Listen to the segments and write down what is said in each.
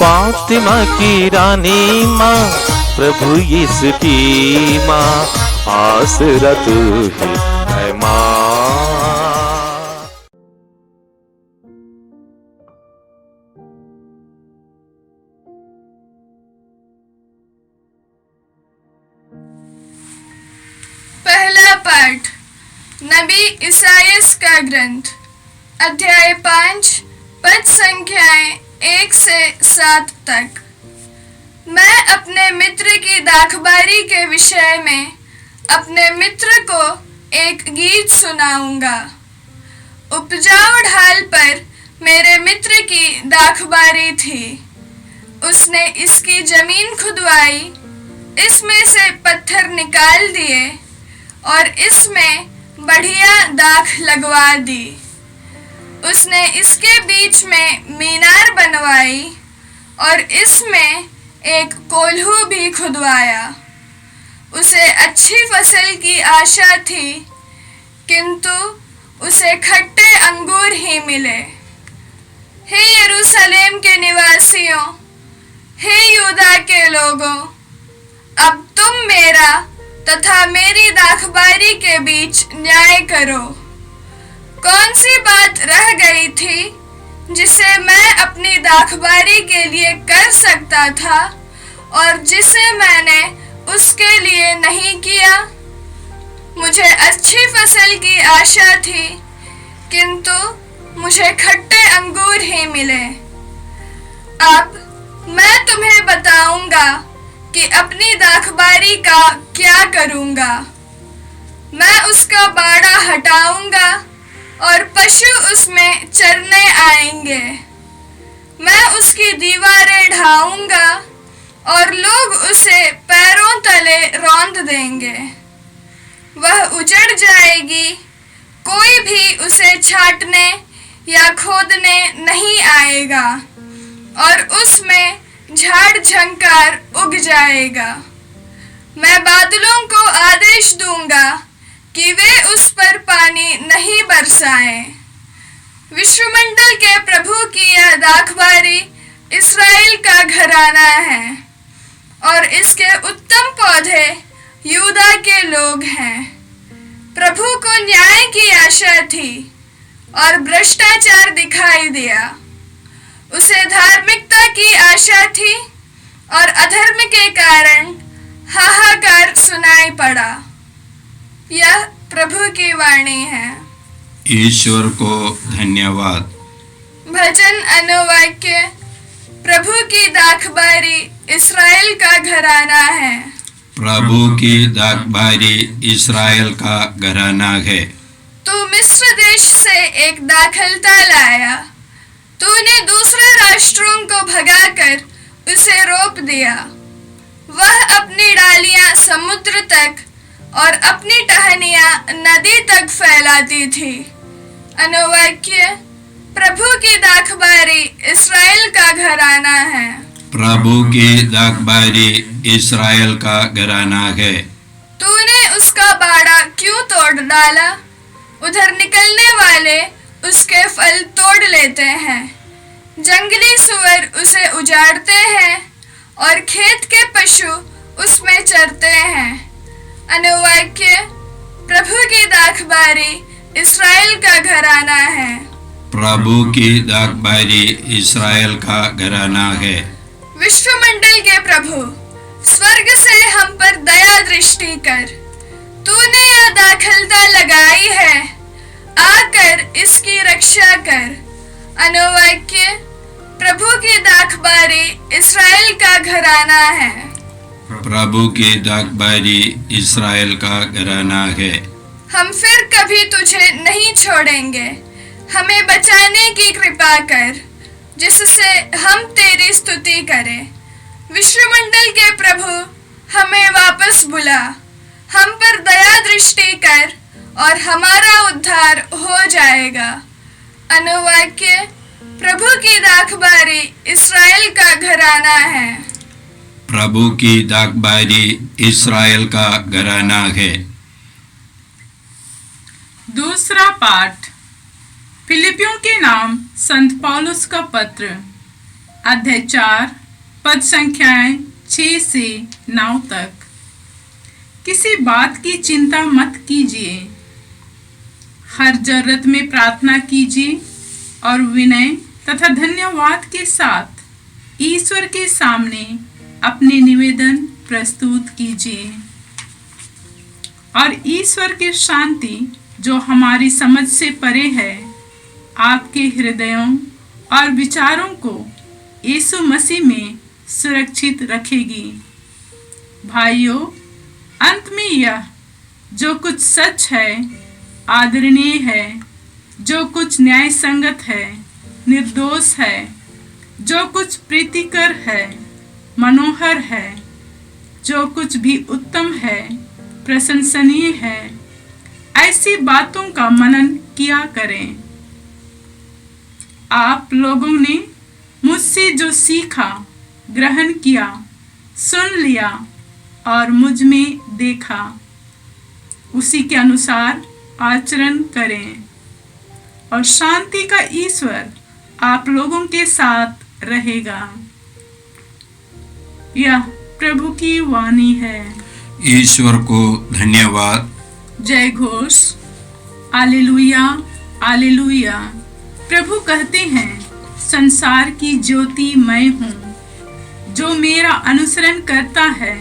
फातिमा की रानी माँ, प्रभु यीशु की माँ, आसरा तू ही है माँ। पहला पाठ नबी इसायास का ग्रंथ, अध्याय 5, पद संख्याएं 1 से 7 तक। मैं अपने मित्र की दाखबारी के विषय में अपने मित्र को एक गीत सुनाऊंगा। उपजाऊ ढाल पर मेरे मित्र की दाखबारी थी। उसने इसकी जमीन खुदवाई, इसमें से पत्थर निकाल दिए और इसमें बढ़िया दाख लगवा दी। उसने इसके बीच में मीनार बनवाई और इसमें एक कोल्हू भी खुदवाया। उसे अच्छी फसल की आशा थी, किंतु उसे खट्टे अंगूर ही मिले। हे यरूशलेम के निवासियों, हे यहूदा के लोगों, अब तुम मेरा तथा मेरी दाखबारी के बीच न्याय करो। कौन सी बात रह गई थी जिसे मैं अपनी दाखबारी के लिए कर सकता था और जिसे मैंने उसके लिए नहीं किया? मुझे अच्छी फसल की आशा थी, किंतु मुझे खट्टे अंगूर ही मिले। अब मैं तुम्हें बताऊंगा कि अपनी दाखबारी का क्या करूंगा। मैं उसका बाड़ा हटाऊंगा और पशु उसमें चरने आएंगे। मैं उसकी दीवारें ढाऊंगा और लोग उसे पैरों तले रौंद देंगे। वह उजड़ जाएगी, कोई भी उसे छाटने या खोदने नहीं आएगा और उसमें झाड़ झंकार उग जाएगा। मैं बादलों को आदेश दूंगा कि वे उस पर पानी नहीं बरसाएं। विश्वमंडल के प्रभु की यह दाखबारी इस्राएल का घराना है और इसके उत्तम पौधे यहूदा के लोग हैं। प्रभु को न्याय की आशा थी और भ्रष्टाचार दिखाई दिया। उसे धार्मिकता की आशा थी और अधर्म के कारण हाहाकार सुनाई पड़ा। यह प्रभु की वाणी है। ईश्वर को धन्यवाद। भजन अनुवाक्य। प्रभु की दाखबारी इस्राएल का घराना है। प्रभु की दाखबारी इस्राएल का घराना है। तू मिस्र देश से एक दाखलता लाया। तूने दूसरे राष्ट्रों को भगाकर उसे रोप दिया। वह अपनी डालियां समुद्र तक और अपनी टहनियां नदी तक फैलाती थी। अनुवाक्य। प्रभु की दाखबारी इस्राएल का घराना है। प्रभु की दाखबारी इस्राएल का घराना है। तूने उसका बाड़ा क्यों तोड़ डाला? उधर निकलने वाले उसके फल तोड़ लेते हैं। जंगली सुअर उसे उजाड़ते हैं और खेत के पशु उसमें चरते हैं। अनुवाक्य। प्रभु की दाखबारी इस्राएल का घराना है। प्रभु की दाखबारी इस्राएल का घराना है। विश्वमंडल के प्रभु, स्वर्ग से हम पर दया दृष्टि कर। तूने यह दाखलता लगाई है, आकर इसकी रक्षा कर। अनुवाक्य। प्रभु की दाखबारी इस्राएल का घराना है। प्रभु की दाखबारी इस्राएल का घराना है। हम फिर कभी तुझे नहीं छोड़ेंगे। हमें बचाने की कृपा कर, जिससे हम तेरी स्तुति करें। विश्वमंडल के प्रभु, हमें वापस बुला। हम पर दया दृष्टि कर और हमारा उद्धार हो जाएगा। अनुवाक्य। प्रभु की दाखबारी इस्राएल का घराना है। प्रभु की दाखबारी इस्राएल का घराना है। दूसरा पाठ। फिलिपियों के नाम संत पौलुस का पत्र। अध्याय 4 पद संख्याएं 6 से 9 तक। किसी बात की चिंता मत कीजिए, हर जरूरत में प्रार्थना कीजिए और विनय तथा धन्यवाद के साथ ईश्वर के सामने अपने निवेदन प्रस्तुत कीजिए। और ईश्वर की शांति जो हमारी समझ से परे है, आपके हृदयों और विचारों को यीशु मसीह में सुरक्षित रखेगी। भाइयों, अंत में यह जो कुछ सच है, आदरणीय है, जो कुछ न्याय संगत है, निर्दोष है, जो कुछ प्रीतिकर है, मनोहर है, जो कुछ भी उत्तम है, प्रशंसनीय है, ऐसी बातों का मनन किया करें। आप लोगों ने मुझसे जो सीखा, ग्रहण किया, सुन लिया और मुझ में देखा, उसी के अनुसार आचरण करें और शांति का ईश्वर आप लोगों के साथ रहेगा। यह प्रभु की वाणी है। ईश्वर को धन्यवाद। जय घोष। Hallelujah, hallelujah. प्रभु कहते हैं, संसार की ज्योति मैं हूँ। जो मेरा अनुसरण करता है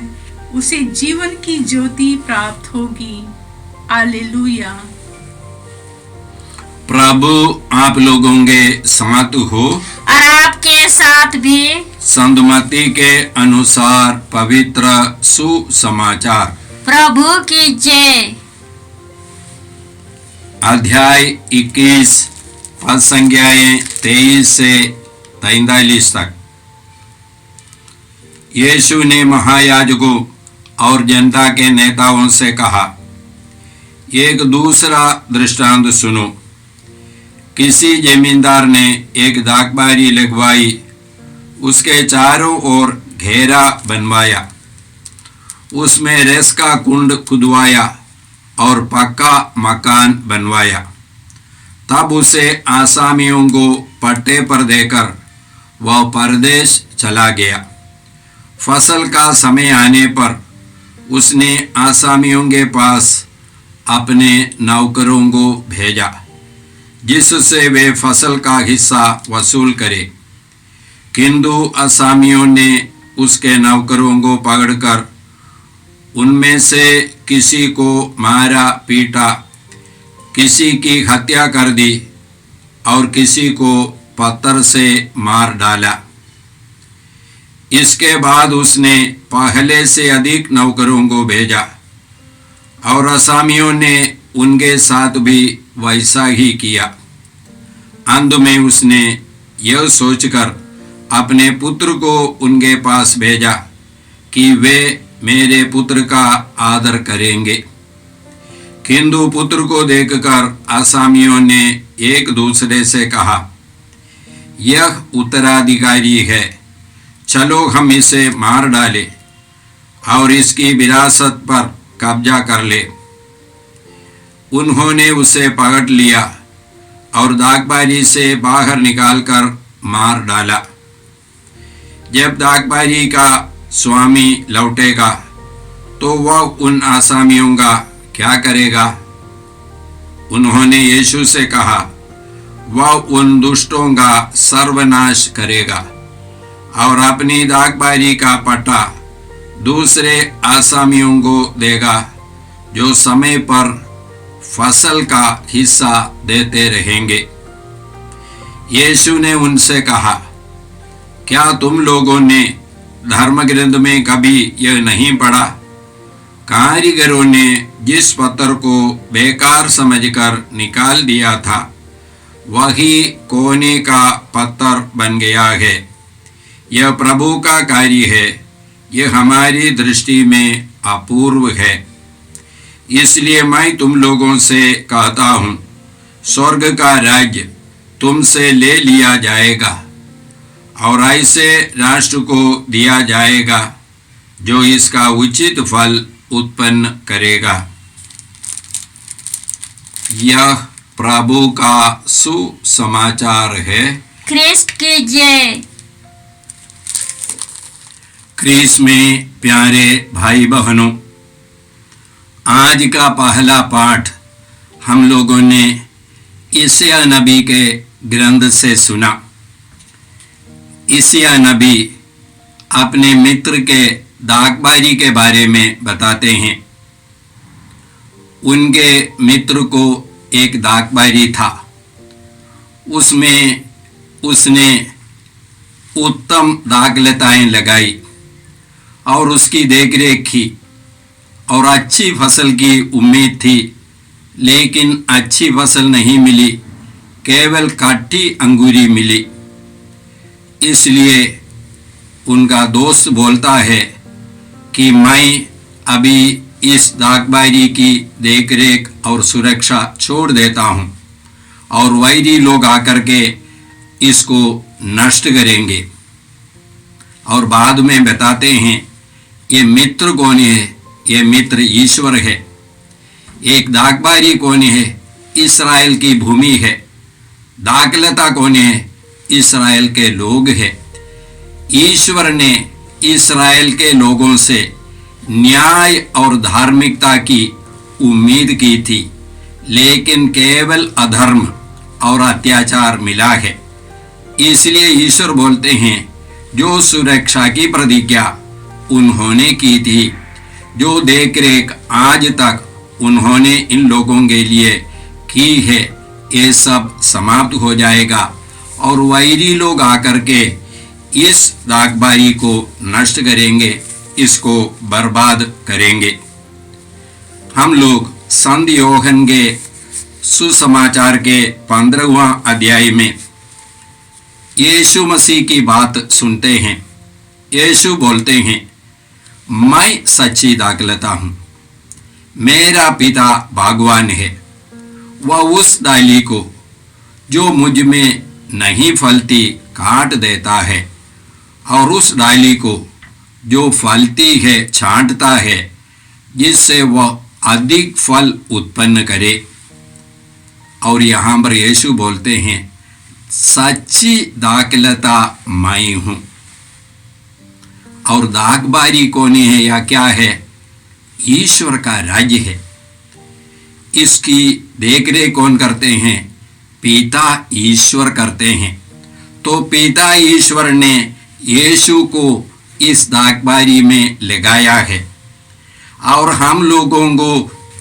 उसे जीवन की ज्योति प्राप्त होगी। हालेलुया। प्रभु आप लोगों के साथ हो और आपके साथ भी। संतमती के अनुसार पवित्र सुसमाचार। प्रभु की जय। अध्याय 21 पद संख्याएं 23 से 43 तक। यीशु ने महायाजकों और जनता के नेताओं से कहा, एक दूसरा दृष्टांत सुनो। किसी जमींदार ने एक दाखबारी लगवाई, उसके चारों ओर घेरा बनवाया, उसमें रेस का कुंड खुदवाया और पक्का मकान बनवाया। तब उसे आसामियों को पट्टे पर देकर वह परदेश चला गया। फसल का समय आने पर उसने आसामियों के पास अपने नौकरों को भेजा, जिससे वे फसल का हिस्सा वसूल करे। किंतु आसामियों ने उसके नौकरों को पकड़कर उनमें से किसी को मारा पीटा, किसी की हत्या कर दी और किसी को पत्थर से मार डाला। इसके बाद उसने पहले से अधिक नौकरों को भेजा और आसामियों ने उनके साथ भी वैसा ही किया। अंत में उसने यह सोचकर अपने पुत्र को उनके पास भेजा कि वे मेरे पुत्र का आदर करेंगे। किंतु पुत्र को देखकर आसामियों ने एक दूसरे से कहा, यह उत्तराधिकारी है, चलो हम इसे मार डालें और इसकी विरासत पर कब्जा कर ले। उन्होंने उसे पकड़ लिया और दाखबारी से बाहर निकालकर मार डाला। जब दाखबारी का स्वामी लौटेगा तो वह उन आसामियों का क्या करेगा? उन्होंने यीशु से कहा, वह उन दुष्टों का सर्वनाश करेगा और अपनी दाखबारी का पट्टा दूसरे आसामियों को देगा, जो समय पर फसल का हिस्सा देते रहेंगे। यीशु ने उनसे कहा, क्या तुम लोगों ने धर्म ग्रंथ में कभी यह नहीं पढ़ा? कारीगरों ने जिस पत्थर को बेकार समझकर निकाल दिया था, वही कोने का पत्थर बन गया है। यह प्रभु का कार्य है, यह हमारी दृष्टि में अपूर्व है। इसलिए मैं तुम लोगों से कहता हूँ, स्वर्ग का राज्य तुमसे ले लिया जाएगा और ऐसे राष्ट्र को दिया जाएगा जो इसका उचित फल उत्पन्न करेगा। यह प्रभु का सुसमाचार है। ख्रिस्त की जय। क्रिस में प्यारे भाई बहनों, आज का पहला पाठ हम लोगों ने यशायाह नबी के ग्रंथ से सुना। यशायाह नबी अपने मित्र के दागबारी के बारे में बताते हैं। उनके मित्र को एक दागबारी था, उसमें उसने उत्तम दागलताएं लगाई और उसकी देखरेख की और अच्छी फसल की उम्मीद थी, लेकिन अच्छी फसल नहीं मिली, केवल काटी अंगूरी मिली। इसलिए उनका दोस्त बोलता है कि मैं अभी इस दागबारी की देखरेख और सुरक्षा छोड़ देता हूँ और वैरी लोग आकर के इसको नष्ट करेंगे। और बाद में बताते हैं ये मित्र कौन है? ये मित्र ईश्वर है। एक दागबारी कौन है? इस्राएल की भूमि है। दागलता कौन है? इस्राएल के लोग हैं। ईश्वर ने इस्राएल के लोगों से न्याय और धार्मिकता की उम्मीद की थी, लेकिन केवल अधर्म और अत्याचार मिला है। इसलिए ईश्वर बोलते हैं, जो सुरक्षा की प्रतिज्ञा उन्होंने की थी, जो देखरेख आज तक उन्होंने इन लोगों के लिए की है, ये सब समाप्त हो जाएगा और वैरी लोग आकर के इस दागबारी को नष्ट करेंगे, इसको बर्बाद करेंगे। हम लोग संत योहन के सुसमाचार के 15वां अध्याय में यीशु मसीह की बात सुनते हैं। यीशु बोलते हैं, मैं सच्ची दागलता हूँ, मेरा पिता बागवान है। वह उस डाली को जो मुझ में नहीं फलती काट देता है और उस डाली को जो फलती है छांटता है, जिससे वह अधिक फल उत्पन्न करे। और यहाँ पर यीशु बोलते हैं, सच्ची दागलता मैं हूँ। और दागबारी कौन है या क्या है? ईश्वर का राज्य है। इसकी देखरेख कौन करते हैं? पिता ईश्वर करते हैं। तो पिता ईश्वर ने यीशु को इस दागबारी में लगाया है और हम लोगों को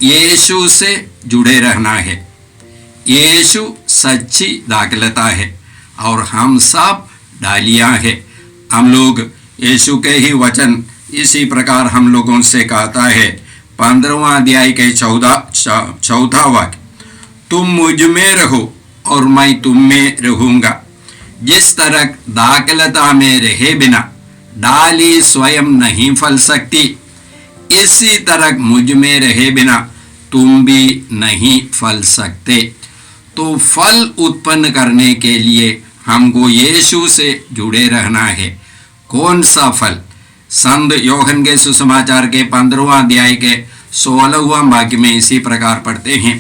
यीशु से जुड़े रहना है। यीशु सच्ची दागलता है और हम सब डालियां हैं। हम लोग यीशु के ही वचन इसी प्रकार हम लोगों से कहता है। 15वां अध्याय के 14 वाक्य, तुम मुझ में रहो और मैं तुम में रहूंगा। जिस तरह दागलता में रहे बिना डाली स्वयं नहीं फल सकती, इसी तरह मुझ में रहे बिना तुम भी नहीं फल सकते। तो फल उत्पन्न करने के लिए हमको यीशु से जुड़े रहना है। कौन सा फल? संत योहन के सुसमाचार के 15वां अध्याय के 16वां वाक्य में इसी प्रकार पढ़ते हैं,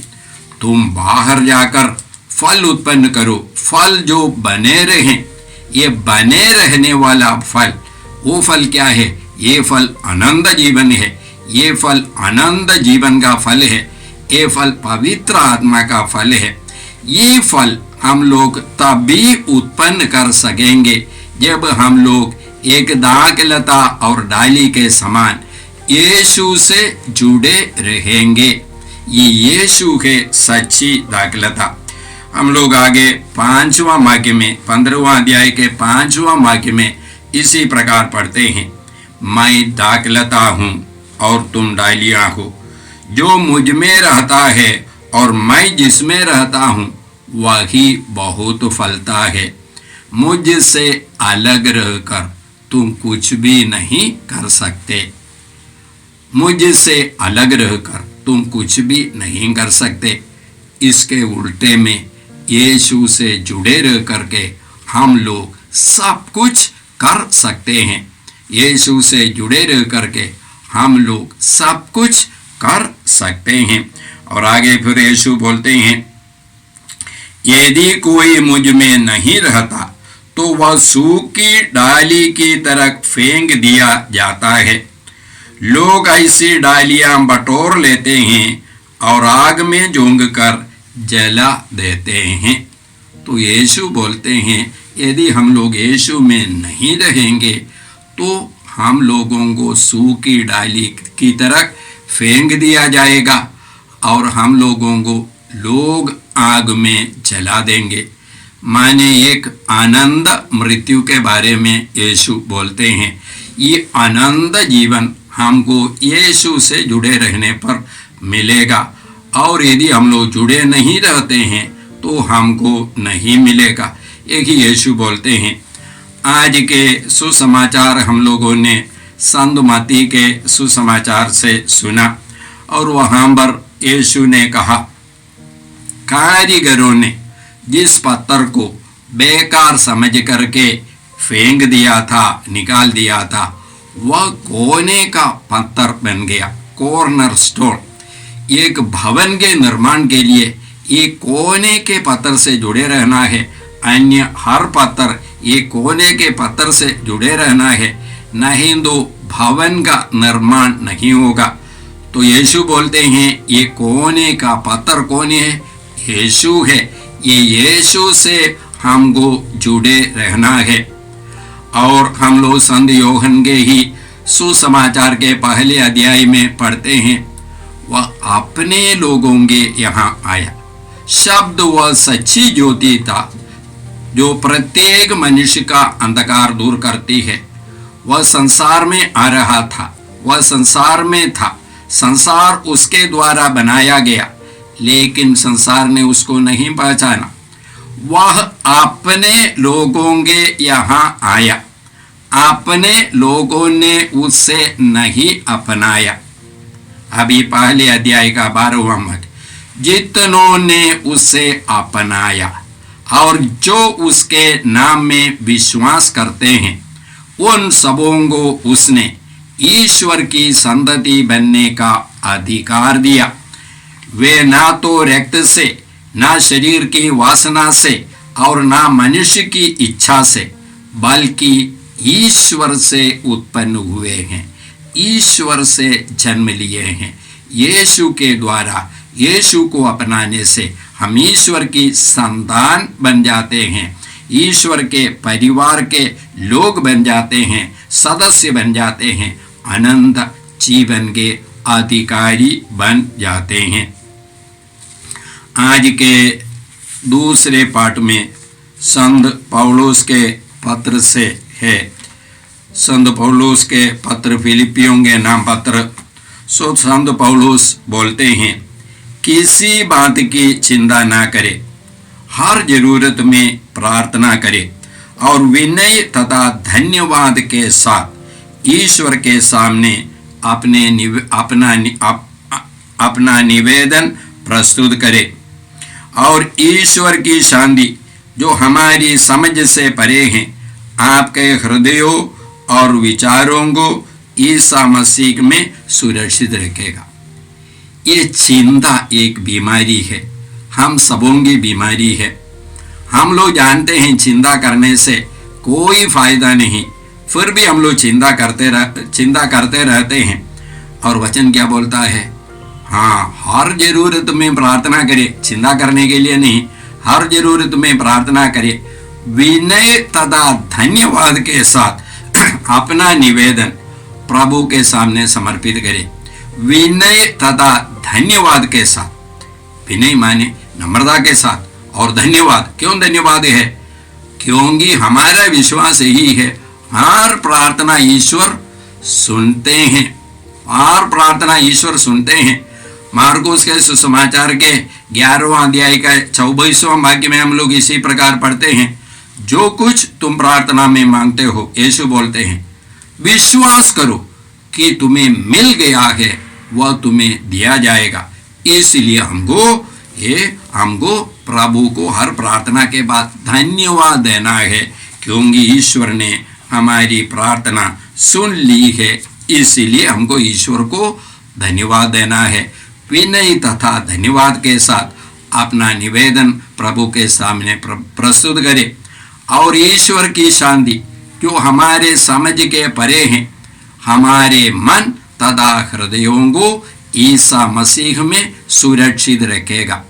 तुम बाहर जाकर फल उत्पन्न करो, फल जो बने रहें। ये बने रहने वाला फल, वो फल क्या है? ये फल अनंत जीवन है। ये फल अनंत जीवन का फल है। ये फल पवित्र आत्मा का फल है। ये फल हम लोग तभी उत्पन्न कर सकेंगे जब हम लोग एक दागलता और डाली के समान यीशु से जुड़े रहेंगे। ये यीशु के सच्ची दागलता। हम लोग आगे 5वां वाक्य में, 15वां अध्याय के 5वां वाक्य में इसी प्रकार पढ़ते हैं, मैं दागलता हूँ और तुम डालियां हो। जो मुझ में रहता है और मैं जिसमें रहता हूँ, वही बहुत फलता है। मुझसे अलग रहकर तुम कुछ भी नहीं कर सकते। मुझसे अलग रहकर तुम कुछ भी नहीं कर सकते। इसके उल्टे में यीशु से जुड़े रह करके हम लोग सब कुछ कर सकते हैं। यीशु से जुड़े रह करके हम लोग सब कुछ कर सकते हैं। और आगे फिर यीशु बोलते हैं, यदि कोई मुझ में नहीं रहता तो वह सूखी डाली की तरह फेंक दिया जाता है। लोग ऐसी डालियां बटोर लेते हैं और आग में झोंक कर जला देते हैं। तो यीशु बोलते हैं यदि हम लोग यीशु में नहीं रहेंगे तो हम लोगों को सूखी डाली की तरह फेंक दिया जाएगा और हम लोगों को लोग आग में जला देंगे। माने एक आनंद मृत्यु के बारे में यीशु बोलते हैं। ये आनंद जीवन हमको यीशु से जुड़े रहने पर मिलेगा और यदि हम लोग जुड़े नहीं रहते हैं तो हमको नहीं मिलेगा। एक ही यीशु बोलते हैं। आज के सुसमाचार हम लोगों ने संत मत्ती के सुसमाचार से सुना और वहाँ पर यीशु ने कहा, कारीगरों ने जिस पत्थर को बेकार समझ करके फेंक दिया था, निकाल दिया था, वह कोने का पत्थर बन गया, कॉर्नर स्टोन। एक भवन के निर्माण के लिए एक कोने के पत्थर से जुड़े रहना है, अन्य हर पत्थर ये कोने के पत्थर से जुड़े रहना है, नहीं तो भवन का निर्माण नहीं होगा। तो यीशु बोलते हैं ये कोने का पत्थर कौन है? यीशु है। ये यीशु से हमको जुड़े रहना है। और हम लोग संत यूहन्ना के ही सुसमाचार के पहले अध्याय में पढ़ते हैं, वह अपने लोगों के यहाँ आया। शब्द वह सच्ची ज्योति था जो प्रत्येक मनुष्य का अंधकार दूर करती है। वह संसार में आ रहा था, वह संसार में था, संसार उसके द्वारा बनाया गया, लेकिन संसार ने उसको नहीं पहचाना। वह अपने लोगों के यहाँ आया, अपने लोगों ने उससे नहीं अपनाया। अभी पहले अध्याय का 12वां पद, जितनों ने उसे अपनाया और जो उसके नाम में विश्वास करते हैं उन सबों को उसने ईश्वर की संतति बनने का अधिकार दिया। वे ना तो रक्त से, ना शरीर की वासना से और ना मनुष्य की इच्छा से, बल्कि ईश्वर से उत्पन्न हुए हैं, ईश्वर से जन्म लिए हैं। यीशु के द्वारा, यीशु को अपनाने से हम ईश्वर की संतान बन जाते हैं, ईश्वर के परिवार के लोग बन जाते हैं, सदस्य बन जाते हैं, अनंत जीवन के अधिकारी बन जाते हैं। आज के दूसरे पाठ में संत पौलुस के पत्र से है। संत पौलुस के पत्र फिलिपियों के नाम पत्र। सो संत पौलुस बोलते हैं, किसी बात की चिंता ना करे, हर जरूरत में प्रार्थना करे और विनय तथा धन्यवाद के साथ ईश्वर के सामने अपना निवेदन प्रस्तुत करे। और ईश्वर की शांति जो हमारी समझ से परे हैं, आपके हृदयों और विचारों को ईसा मसीह में सुरक्षित रखेगा। ये चिंता एक बीमारी है, हम सबों की बीमारी है। हम लोग जानते हैं चिंता करने से कोई फायदा नहीं, फिर भी हम लोग चिंता करते रहते हैं। और वचन क्या बोलता है? हाँ, हर जरूरत में प्रार्थना करे, चिंता करने के लिए नहीं, हर जरूरत में प्रार्थना करे, विनय तथा धन्यवाद के साथ अपना निवेदन प्रभु के सामने समर्पित करे। विनय तथा धन्यवाद के साथ, विनय माने नम्रता के साथ, और धन्यवाद क्यों धन्यवाद है? क्योंकि हमारा विश्वास यही है, हर प्रार्थना ईश्वर सुनते हैं, हर प्रार्थना ईश्वर सुनते हैं। मार्कुस के सुसमाचार के 11वां अध्याय का 24वां वाक्य में हम लोग इसी प्रकार पढ़ते हैं, जो कुछ तुम प्रार्थना में मांगते हो, यीशु बोलते हैं, विश्वास करो कि तुम्हें मिल गया है, वह तुम्हें दिया जाएगा। इसलिए हमको प्रभु को हर प्रार्थना के बाद धन्यवाद देना है, क्योंकि ईश्वर ने हमारी प्रार्थना सुन ली है। इसलिए हमको ईश्वर को धन्यवाद देना है। विनय तथा धन्यवाद के साथ अपना निवेदन प्रभु के सामने प्रस्तुत करें और ईश्वर की शांति जो हमारे समझ के परे हैं, हमारे मन तथा हृदयों को ईसा मसीह में सुरक्षित रखेगा।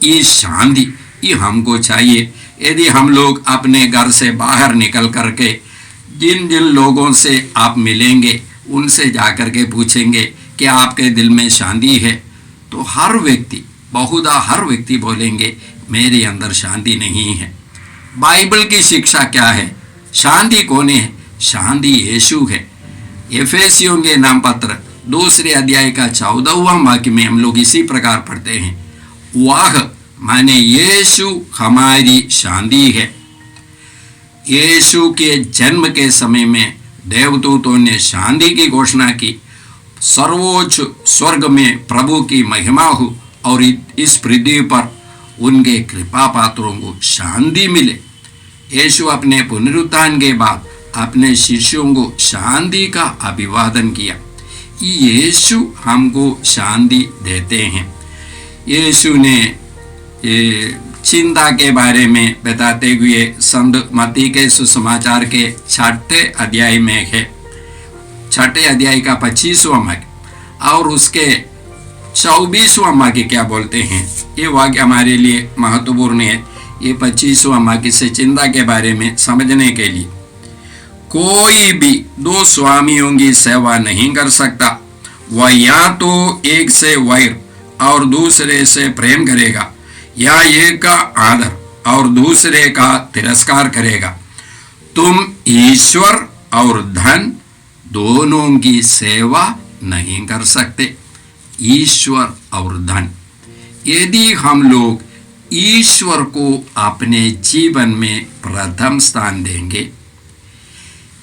ये शांति ये हमको चाहिए। यदि हम लोग अपने घर से बाहर निकल करके जिन जिन लोगों से आप मिलेंगे उनसे जाकर के पूछेंगे कि आपके दिल में शांति है, तो हर व्यक्ति, बहुधा हर व्यक्ति बोलेंगे मेरे अंदर शांति नहीं है। बाइबल की शिक्षा क्या है? शांति कौन है? शांति यीशु है। एफेसियों के नाम पत्र 2 अध्याय का 14वां वाक्य में हम लोग इसी प्रकार पढ़ते हैं, वह माने यीशु हमारी शांति है। यीशु के जन्म के समय में देवदूतों ने शांति की घोषणा की। सर्वोच्च स्वर्ग में प्रभु की महिमा हो और इस पृथ्वी पर उनके कृपा पात्रों को शांति मिले। यीशु अपने पुनरुत्थान के बाद अपने शिष्यों को शांति का अभिवादन किया। यीशु हमको शांति देते हैं। यीशु ने चिंता के बारे में बताते हुए संत मत्ती के सुसमाचार के 6 अध्याय में है, 6 अध्याय का 25वां वाक्य और उसके 24वां वाक्य क्या बोलते हैं, ये वाक्य हमारे लिए महत्वपूर्ण है। ये 25वां वाक्य से चिंता के बारे में समझने के लिए, कोई भी 2 स्वामियों की सेवा नहीं कर सकता। वह या तो एक से वैर और दूसरे से प्रेम करेगा, या एक का आदर और दूसरे का तिरस्कार करेगा। तुम ईश्वर और धन दोनों की सेवा नहीं कर सकते। ईश्वर और धन, यदि हम लोग ईश्वर को अपने जीवन में प्रथम स्थान देंगे,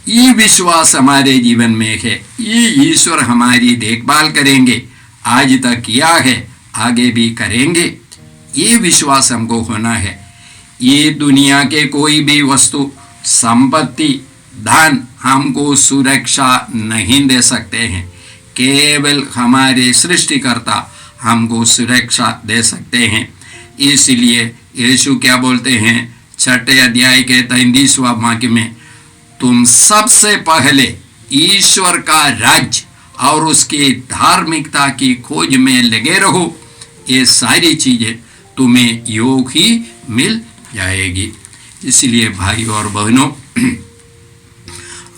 ये विश्वास हमारे जीवन में है, ये ईश्वर हमारी देखभाल करेंगे, आज तक किया है, आगे भी करेंगे, ये विश्वास हमको होना है। ये दुनिया के कोई भी वस्तु, संपत्ति, धन हमको सुरक्षा नहीं दे सकते हैं। केवल हमारे सृष्टिकर्ता हमको सुरक्षा दे सकते हैं। इसलिए यीशु क्या बोलते हैं 6 अध्याय के 33वां वाक्य में, तुम सबसे पहले ईश्वर का राज्य और उसकी धार्मिकता की खोज में लगे रहो, ये सारी चीजें तुम्हें योग ही मिल जाएगी। इसलिए भाइयों और बहनों,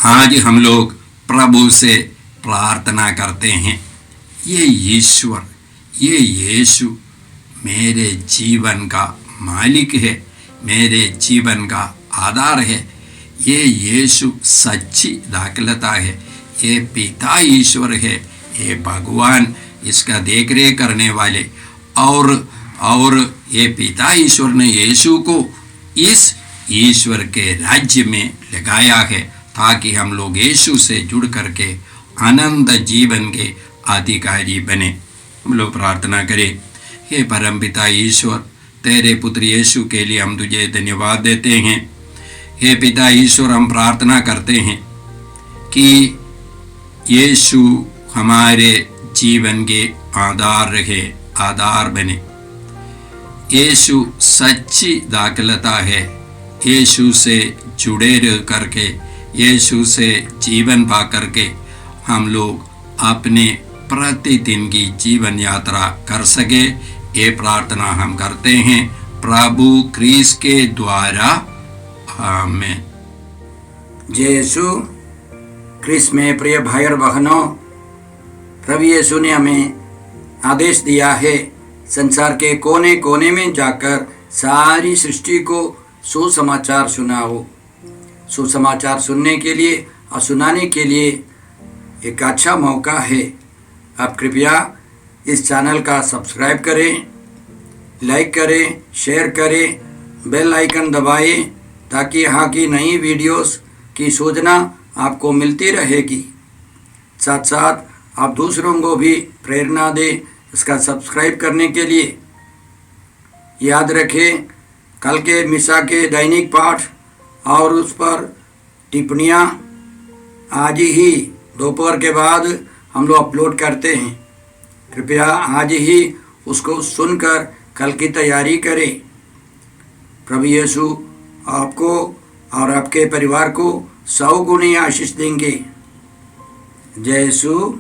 आज हम लोग प्रभु से प्रार्थना करते हैं, ये ईश्वर, ये यीशु मेरे जीवन का मालिक है, मेरे जीवन का आधार है। ये यीशु सच्ची दाखलता है, ये पिता ईश्वर है, ये भगवान इसका देखरेख करने वाले, और ये पिता ईश्वर ने यीशु को इस ईश्वर के राज्य में लगाया है, ताकि हम लोग यीशु से जुड़ करके अनंत जीवन के अधिकारी बने। हम लोग प्रार्थना करें। हे परमपिता ईश्वर, तेरे पुत्र यीशु के लिए हम तुझे धन्यवाद देते हैं। हे पिता ईश्वर, हम प्रार्थना करते हैं कि यीशु हमारे जीवन के आधार रहे, आधार बने। यीशु सच्ची दाखलता है। यीशु से जुड़े रह करके, यीशु से जीवन पा करके हम लोग अपने प्रतिदिन की जीवन यात्रा कर सके, ये प्रार्थना हम करते हैं प्रभु क्रिस्त के द्वारा, आमीन। जय यीशु क्रिस्त में प्रिय भाई और बहनों, प्रभु यीशु ने हमें आदेश दिया है संसार के कोने कोने में जाकर सारी सृष्टि को सुसमाचार सुनाओ। सुसमाचार सुनने के लिए और सुनाने के लिए एक अच्छा मौका है। आप कृपया इस चैनल का सब्सक्राइब करें, लाइक करें, शेयर करें, बेल आइकन दबाएं, ताकि यहाँ की नई वीडियोस की सूचना आपको मिलती रहेगी। साथ साथ आप दूसरों को भी प्रेरणा दें इसका सब्सक्राइब करने के लिए। याद रखें, कल के मिसा के दैनिक पाठ और उस पर टिप्पणियाँ आज ही दोपहर के बाद हम लोग अपलोड करते हैं। कृपया आज ही उसको सुनकर कल की तैयारी करें। प्रभु यीशु आपको और आपके परिवार को 100 गुनी आशीष देंगे। जय यीशु।